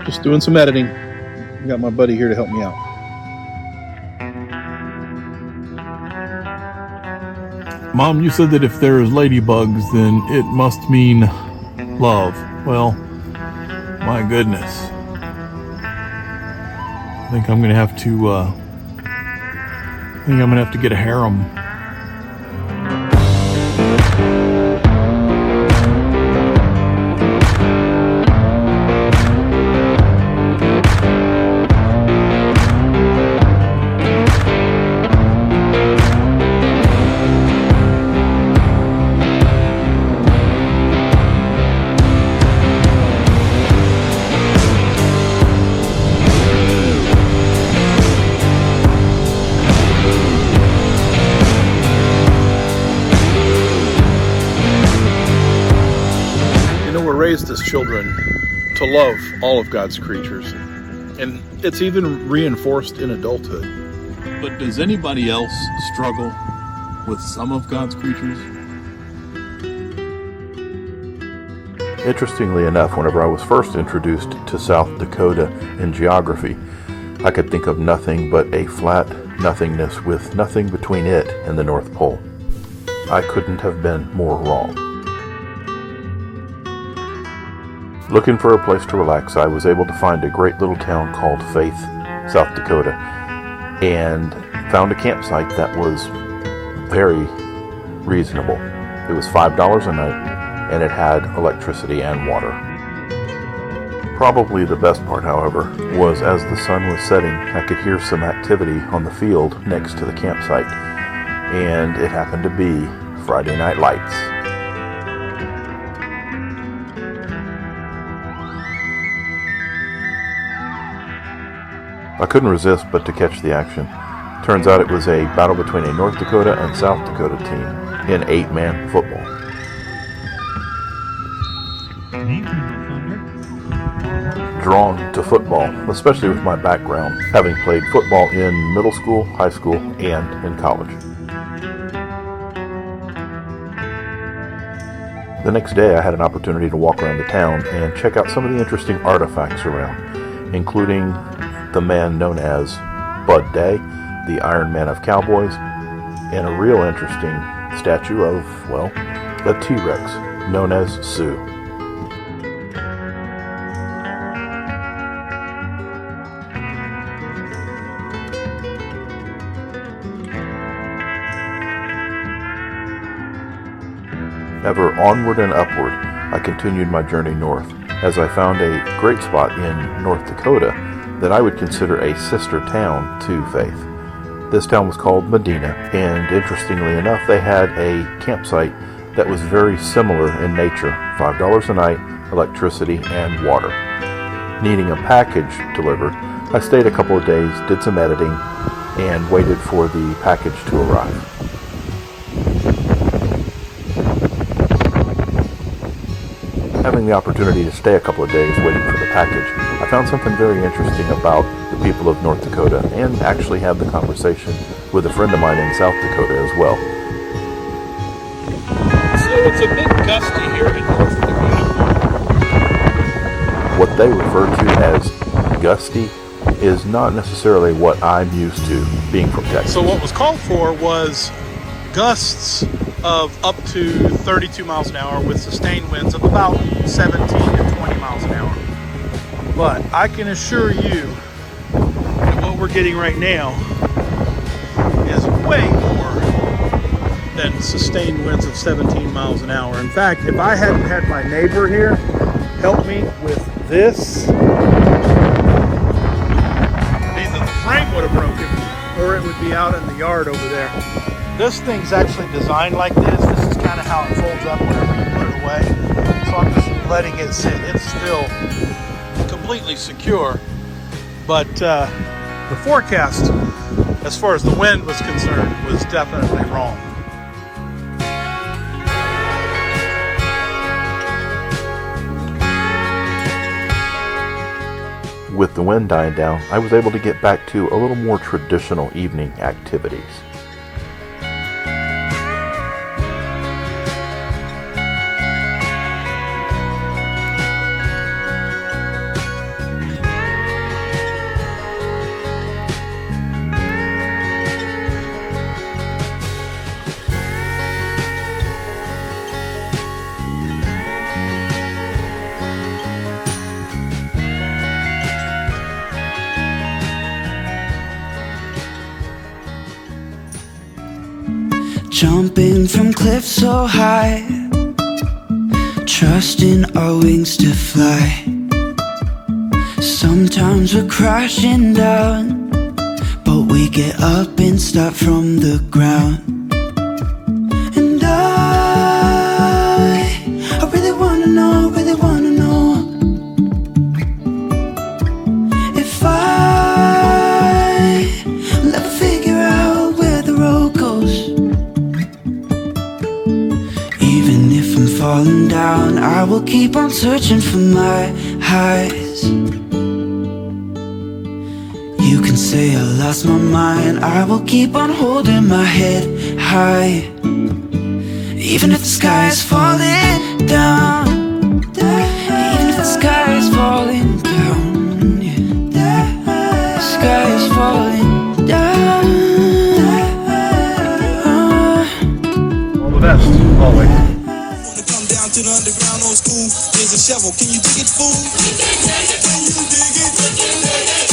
Just doing some editing. Got my buddy here to help me out. Mom, you said that if there's ladybugs, then it must mean love. Well, my goodness. I think I'm gonna have to get a harem. Raised as children to love all of God's creatures, and it's even reinforced in adulthood. But does anybody else struggle with some of God's creatures? Interestingly enough, whenever I was first introduced to South Dakota in geography, I could think of nothing but a flat nothingness with nothing between it and the North Pole. I couldn't have been more wrong. Looking for a place to relax, I was able to find a great little town called Faith, South Dakota, and found a campsite that was very reasonable. It was $5 a night, and it had electricity and water. Probably the best part, however, was as the sun was setting, I could hear some activity on the field next to the campsite, and it happened to be Friday Night Lights. I couldn't resist but to catch the action. Turns out it was a battle between a North Dakota and South Dakota team in 8-man football. Drawn to football, especially with my background, having played football in middle school, high school, and in college. The next day I had an opportunity to walk around the town and check out some of the interesting artifacts around, including the man known as Bud Day, the Iron Man of Cowboys, and a real interesting statue of, well, a T-Rex known as Sue. Ever onward and upward, I continued my journey north as I found a great spot in North Dakota that I would consider a sister town to Faith. This town was called Medina, and interestingly enough, they had a campsite that was very similar in nature. $5 a night, electricity, and water. Needing a package delivered, I stayed a couple of days, did some editing, and waited for the package to arrive. Having the opportunity to stay a couple of days waiting for the package, I found something very interesting about the people of North Dakota, and actually had the conversation with a friend of mine in South Dakota as well. So it's a bit gusty here in North Dakota. What they refer to as gusty is not necessarily what I'm used to being from Texas. So what was called for was gusts of up to 32 miles an hour with sustained winds of about 17 to 20 miles an hour. But I can assure you that what we're getting right now is way more than sustained winds of 17 miles an hour. In fact, if I hadn't had my neighbor here help me with this, either the frame would have broken or it would be out in the yard over there. This thing's actually designed like this. This is kind of how it folds up whenever you put it away. So I'm just letting it sit. It's still completely secure. But the forecast, as far as the wind was concerned, was definitely wrong. With the wind dying down, I was able to get back to a little more traditional evening activities. jumping from cliffs so high, trusting our wings to fly. Sometimes we're crashing down, but we get up and start from the ground. And I really wanna know, really wanna know if I'll ever figure out where the road goes. Even if I'm falling down, I will keep on searching for my highs. You can say I lost my mind, I will keep on holding my head high. Even if the sky is falling down, even if the sky is falling down, yeah. The sky is falling down. All the best, always. Wanna come down to the underground old school? Here's a shovel, can you dig it, fool? Can you dig it?